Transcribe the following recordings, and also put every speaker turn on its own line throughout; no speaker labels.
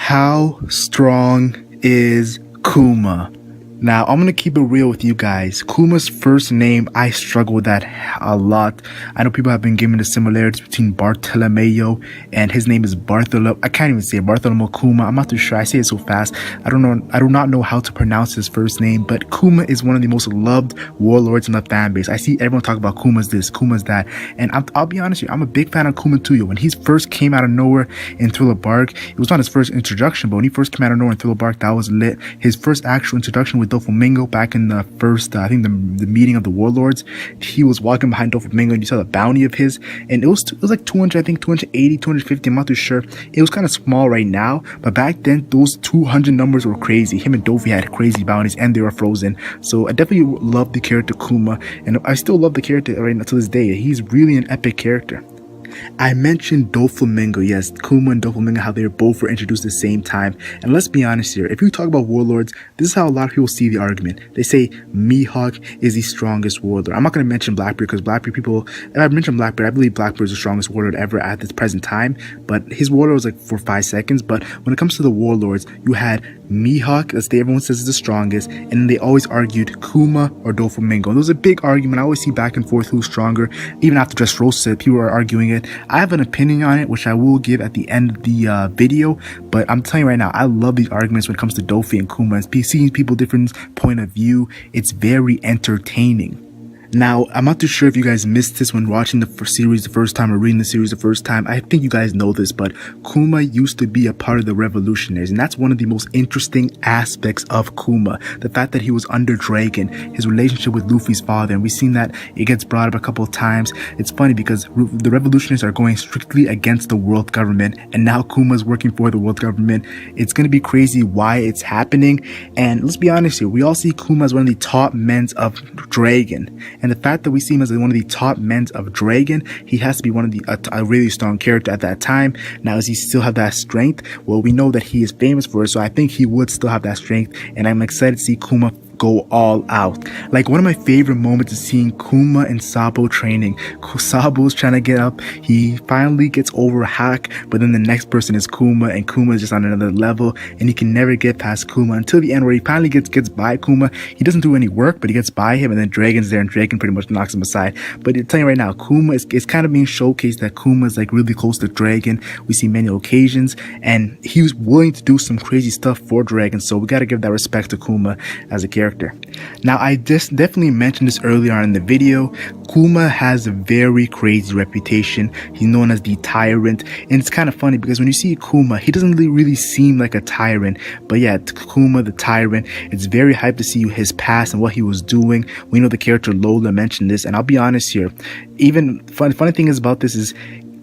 How strong is Kuma? Now, I'm going to keep it real with you guys. Kuma's first name, I struggle with that a lot. I know people have been giving the similarities between Bartolomeo and his name is Bartholomew. I can't even say it, Bartholomew Kuma. I'm not too sure. I say it so fast. I do not know how to pronounce his first name, but Kuma is one of the most loved warlords in the fan base. I see everyone talk about Kuma's this, Kuma's that. And I'll be honest with you, I'm a big fan of Kuma too. When he first came out of nowhere in Thriller Bark, it was not his first introduction, but when he first came out of nowhere in Thriller Bark, that was lit. His first actual introduction with Doflamingo back in the first, I think the meeting of the warlords, he was walking behind Doflamingo and you saw the bounty of his, and it was like 200, I think 280, 250, I'm not too sure. It was kind of small right now, but back then those 200 numbers were crazy. Him and Dofi had crazy bounties and they were frozen. So I definitely love the character Kuma, and I still love the character right now to this day. He's really an epic character. I mentioned Doflamingo, yes, Kuma and Doflamingo, how they both were introduced at the same time. And let's be honest here, if you talk about warlords, this is how a lot of people see the argument. They say Mihawk is the strongest warlord. I'm not going to mention Blackbeard because Blackbeard people, if I mentioned Blackbeard, I believe Blackbeard is the strongest warlord ever at this present time, but his warlord was like for 5 seconds. But when it comes to the warlords, you had Mihawk, as everyone says is the strongest, and they always argued Kuma or Doflamingo. And there was a big argument. I always see back and forth who's stronger. Even after Dressrosa, people are arguing it. I have an opinion on it, which I will give at the end of the video, but I'm telling you right now, I love these arguments when it comes to Dofi and Kuma, and seeing people different point of view. It's very entertaining. Now, I'm not too sure if you guys missed this when watching the series the first time or reading the series the first time. I think you guys know this, but Kuma used to be a part of the Revolutionaries, and that's one of the most interesting aspects of Kuma. The fact that he was under Dragon, his relationship with Luffy's father, and we've seen that it gets brought up a couple of times. It's funny because the Revolutionaries are going strictly against the world government, and now Kuma's working for the world government. It's going to be crazy why it's happening, and let's be honest here, we all see Kuma as one of the top men of Dragon. And the fact that we see him as one of the top men of Dragon, he has to be one of the a really strong character at that time. Now, does he still have that strength? Well, we know that he is famous for it, so I think he would still have that strength. And I'm excited to see Kuma go all out. Like, one of my favorite moments is seeing Kuma and Sabo training. Sabo's trying to get up. He finally gets over Hack, but then the next person is Kuma, and Kuma is just on another level, and he can never get past Kuma until the end where he finally gets by Kuma. He doesn't do any work, but he gets by him, and then Dragon's there, and Dragon pretty much knocks him aside. But I'm telling you right now, Kuma is kind of being showcased that Kuma is like really close to Dragon. We see many occasions, and he was willing to do some crazy stuff for Dragon, so we got to give that respect to Kuma as a character. Now, I just definitely mentioned this earlier on in the video. Kuma has a very crazy reputation. He's known as the Tyrant, and it's kind of funny because when you see Kuma, he doesn't really seem like a tyrant, but yeah, Kuma the Tyrant, it's very hype to see his past and what he was doing. We know the character Lola mentioned this, and I'll be honest here, even funny thing is about this is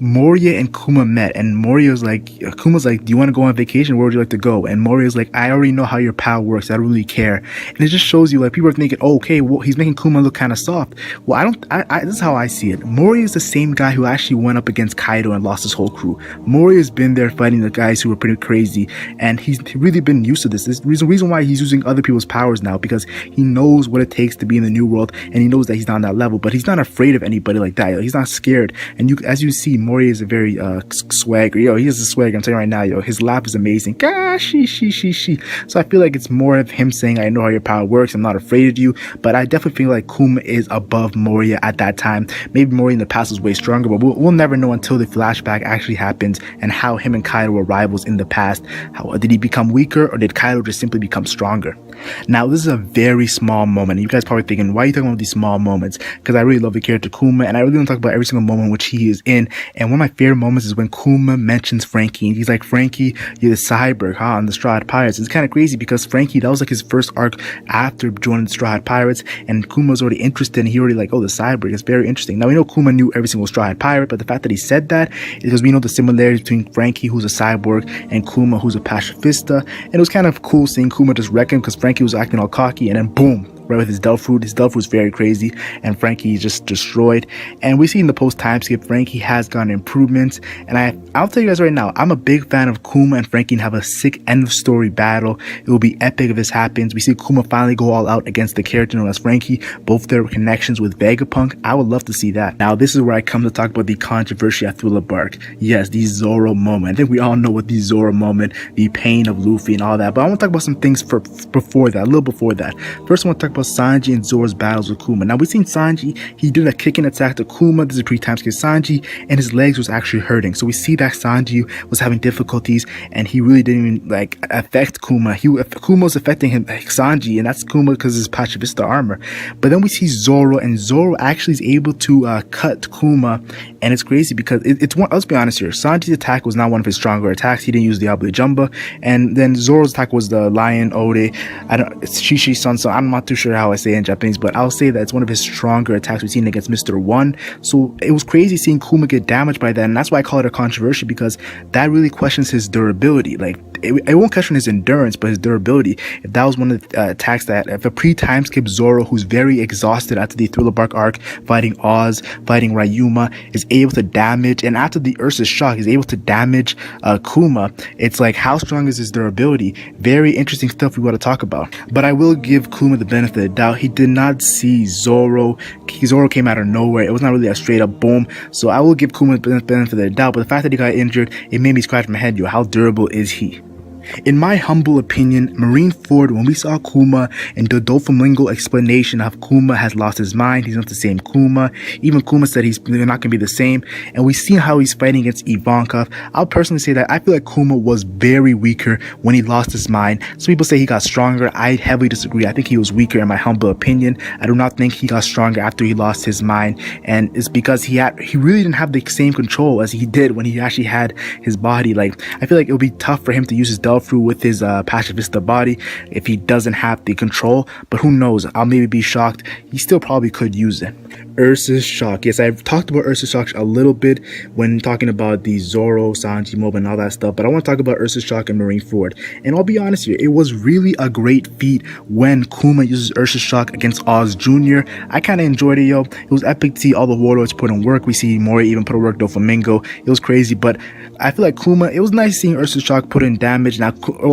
Moria and Kuma met, and Kuma's like, do you want to go on vacation? Where would you like to go? And Moria's like, I already know how your power works. I don't really care. And it just shows you, like, people are thinking, oh, okay, well, he's making Kuma look kind of soft. Well, this is how I see it. Moria is the same guy who actually went up against Kaido and lost his whole crew. Moria's been there fighting the guys who were pretty crazy, and he's really been used to this. This is the reason why he's using other people's powers now, because he knows what it takes to be in the new world, and he knows that he's not on that level, but he's not afraid of anybody like that. He's not scared. And as you see, Moria is a very swagger. He has a swag. I'm telling you right now, his laugh is amazing. Gosh, she. So I feel like it's more of him saying, I know how your power works. I'm not afraid of you. But I definitely feel like Kuma is above Moria at that time. Maybe Moria in the past was way stronger, but we'll never know until the flashback actually happens and how him and Kaido were rivals in the past. Did he become weaker, or did Kaido just simply become stronger? Now, this is a very small moment. You guys probably thinking, why are you talking about these small moments? Because I really love the character Kuma, and I really want to talk about every single moment which he is in. And one of my favorite moments is when Kuma mentions Frankie, and he's like, Frankie, you're the cyborg, on the Straw Hat Pirates. It's kind of crazy because Frankie, that was like his first arc after joining the Straw Hat Pirates, and Kuma was already interested, and he already like, oh, the cyborg is very interesting. Now, we know Kuma knew every single Straw Hat Pirate, but the fact that he said that is because we know the similarities between Frankie, who's a cyborg, and Kuma, who's a pacifista. And it was kind of cool seeing Kuma just wreck him because Frankie was acting all cocky, and then boom, right with his Delph Fruit. His Delph Fruit is very crazy, and Frankie is just destroyed. And we see in the post time skip, Frankie has gotten improvements. And I'll tell you guys right now, I'm a big fan of Kuma and Frankie and have a sick end of story battle. It will be epic if this happens. We see Kuma finally go all out against the character known as Frankie, both their connections with Vegapunk. I would love to see that. Now, this is where I come to talk about the controversy at Thriller Bark. Yes, the Zoro moment. I think we all know what the Zoro moment, the pain of Luffy and all that. But I want to talk about some things before that, a little before that. First, I want to talk about Sanji and Zoro's battles with Kuma. Now, we've seen Sanji, he did a kicking attack to Kuma. This is a pre-time skip Sanji, and his legs was actually hurting. So we see that Sanji was having difficulties, and he really didn't even like affect Kuma. Kuma was affecting him, like Sanji, and that's Kuma because of his Pacifista armor. But then we see Zoro, and Zoro actually is able to cut Kuma, and it's crazy because it's one. Let's be honest here. Sanji's attack was not one of his stronger attacks. He didn't use the Abule Jumba, and then Zoro's attack was the Lion Ode. It's Shishi Sanso. I'm not too sure how I say it in Japanese, but I'll say that it's one of his stronger attacks we've seen against Mr. One. So it was crazy seeing Kuma get damaged by that, and that's why I call it a controversy, because that really questions his durability. Like it won't question his endurance, but his durability. If that was one of the attacks that, if a pre-time skip Zoro, who's very exhausted after the Thriller Bark arc, fighting Oz, fighting Ryuma, is able to damage, and after the Ursus shock, is able to damage Kuma, it's like, how strong is his durability? Very interesting stuff we want to talk about. But I will give Kuma the benefit of the doubt. He did not see Zoro. Zoro came out of nowhere. It was not really a straight up boom. So I will give Kuma the benefit of the doubt. But the fact that he got injured, it made me scratch my head. Yo, how durable is he? In my humble opinion, Marineford, when we saw Kuma and the Doflamingo explanation of Kuma has lost his mind, he's not the same Kuma. Even Kuma said they're not going to be the same. And we've seen how he's fighting against Ivankov. I'll personally say that I feel like Kuma was very weaker when he lost his mind. Some people say he got stronger. I heavily disagree. I think he was weaker in my humble opinion. I do not think he got stronger after he lost his mind. And it's because he really didn't have the same control as he did when he actually had his body. Like, I feel like it would be tough for him to use his Delph through with his Pacifista body if he doesn't have the control, but who knows, I'll maybe be shocked. He still probably could use it. Ursus shock. Yes, I've talked about Ursus shock a little bit when talking about the Zoro, Sanji, Moba, and all that stuff, but I want to talk about Ursus shock and Marineford. And I'll be honest here, it was really a great feat when Kuma uses Ursus shock against Oz Jr. I kind of enjoyed it, yo. It was epic to see all the warlords put in work. We see Mori even put in work Doflamingo. It was crazy, but I feel like Kuma, it was nice seeing Ursus shock put in damage. Now,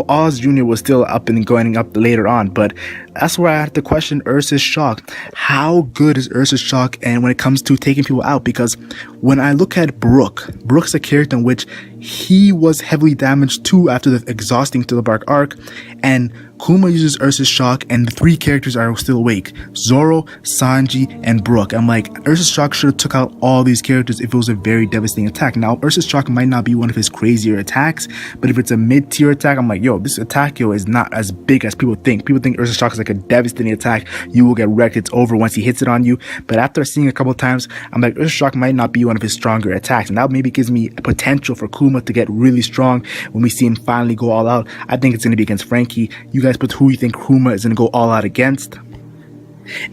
Oz Jr. was still up and going up later on, but that's where I had to question Ursus shock. How good is Ursus shock and when it comes to taking people out? Because when I look at Brook's a character in which he was heavily damaged too after the exhausting Thriller Bark arc, and Kuma uses Ursus shock and the three characters are still awake: Zoro, Sanji, and Brook. I'm like, Ursus shock should have took out all these characters if it was a very devastating attack. Now, Ursus shock might not be one of his crazier attacks, but if it's a mid-tier attack, I'm like, yo, this attack, yo, is not as big as people think. People think Ursus shock is like a devastating attack. You will get wrecked. It's over once he hits it on you. But after seeing a couple of times, I'm like, Ursus shock might not be one of his stronger attacks, and that maybe gives me potential for Kuma to get really strong when we see him finally go all out. I think it's going to be against Frankie. You guys put who you think Kuma is going to go all out against.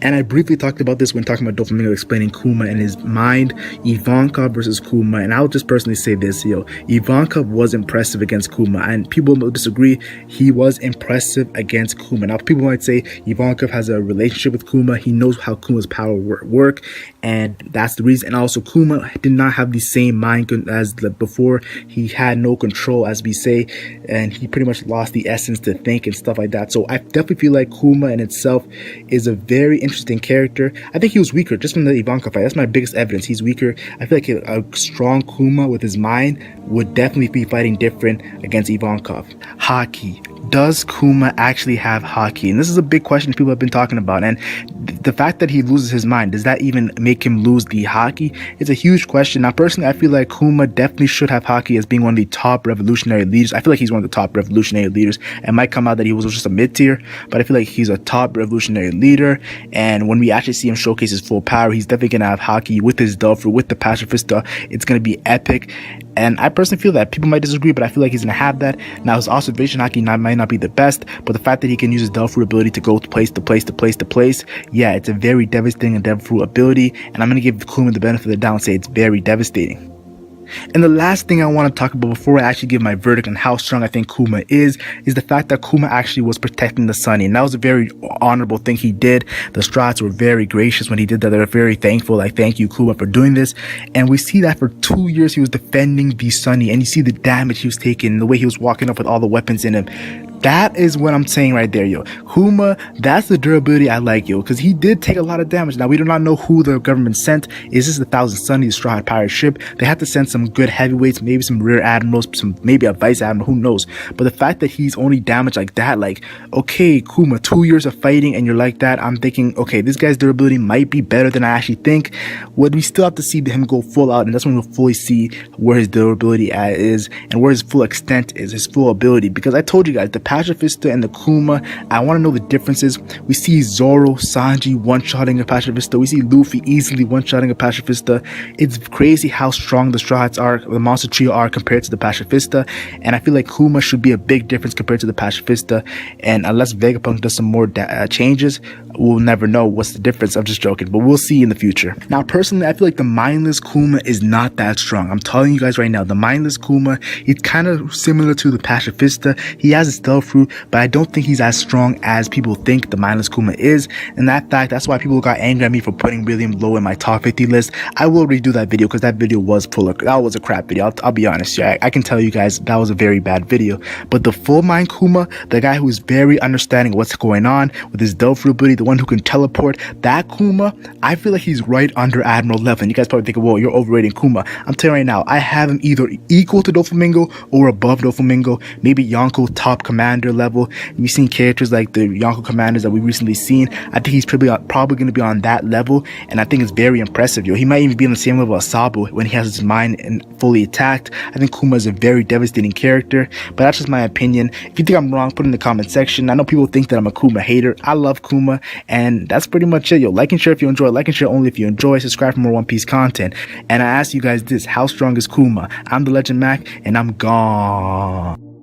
And I briefly talked about this when talking about Doflamingo explaining Kuma and his mind, Ivankov versus Kuma. And I'll just personally say this, yo, Ivankov was impressive against Kuma, and people will disagree. He was impressive against Kuma. Now, people might say Ivankov has a relationship with Kuma. He knows how Kuma's power work, and that's the reason. And also, Kuma did not have the same mind as before. He had no control, as we say, and he pretty much lost the essence to think and stuff like that. So I definitely feel like Kuma in itself is a very interesting character. I think he was weaker just from the Ivankov fight. That's my biggest evidence. He's weaker. I feel like a strong Kuma with his mind would definitely be fighting different against Ivankov. Haki. Does Kuma actually have haki? And this is a big question people have been talking about. And the fact that he loses his mind, does that even make him lose the haki? It's a huge question. Now, personally, I feel like Kuma definitely should have haki as being one of the top revolutionary leaders. I feel like he's one of the top revolutionary leaders. It might come out that he was just a mid-tier, but I feel like he's a top revolutionary leader. And when we actually see him showcase his full power, he's definitely going to have haki with his Delphi, with the Pacifista. It's going to be epic. And I personally feel that people might disagree, but I feel like he's going to have that. Now, his observation haki might not be the best, but the fact that he can use his Delphi ability to go place to place to place to place, yeah, it's a very devastating Delphi ability. And I'm going to give Kuma the benefit of the doubt and say it's very devastating. And the last thing I want to talk about before I actually give my verdict on how strong I think Kuma is the fact that Kuma actually was protecting the Sunny, and that was a very honorable thing he did. The Straw Hats were very gracious when he did that. They were very thankful, like, thank you, Kuma, for doing this. And we see that for 2 years he was defending the Sunny, and you see the damage he was taking, the way he was walking up with all the weapons in him. That is what I'm saying right there, yo. Kuma, that's the durability I like, yo, because he did take a lot of damage. Now, we do not know who the government sent. Is this the Thousand Sunny, the Straw Hat pirate ship? They had to send some good heavyweights, maybe some rear admirals, maybe a vice admiral, who knows. But the fact that he's only damaged like that, like, okay, Kuma, 2 years of fighting and you're like that, I'm thinking, okay, this guy's durability might be better than I actually think. What we still have to see him go full out, and that's when we'll fully see where his durability is and where his full extent is, his full ability. Because I told you guys, the pacifista and the Kuma, I want to know the differences. We see Zoro, Sanji one-shotting a pacifista. We see Luffy easily one-shotting a pacifista. It's crazy how strong the Straw Hats are, the Monster Trio are compared to the pacifista, and I feel like Kuma should be a big difference compared to the pacifista. And unless Vegapunk does some more changes, we'll never know what's the difference. I'm just joking, but we'll see in the future. Now, personally, I feel like the mindless Kuma is not that strong. I'm telling you guys right now, the mindless Kuma, it's kind of similar to the pacifista. He has a stealth fruit, but I don't think he's as strong as people think the mindless Kuma is. And that's why people got angry at me for putting William low in my top 50 list. I will redo that video because that video was that was a crap video. I'll be honest. Yeah, I can tell you guys that was a very bad video. But the full mind Kuma, the guy who is very understanding of what's going on with his stealth ability, the one who can teleport, that Kuma, I feel like he's right under Admiral level. And you guys probably think, whoa, you're overrating Kuma. I'm telling you right now, I have him either equal to Doflamingo or above Doflamingo. Maybe Yonko top commander level. We've seen characters like the Yonko commanders that we've recently seen. I think he's probably going to be on that level, and I think it's very impressive, yo. He might even be on the same level as Sabo when he has his mind and fully attacked. I think Kuma is a very devastating character, but that's just my opinion. If you think I'm wrong, put it in the comment section. I know people think that I'm a Kuma hater. I love Kuma, and that's pretty much it, yo. Like and share if you enjoy. Like and share only if you enjoy. Subscribe for more One Piece content. And I ask you guys this: how strong is Kuma? I'm the Legend Mac, and I'm gone.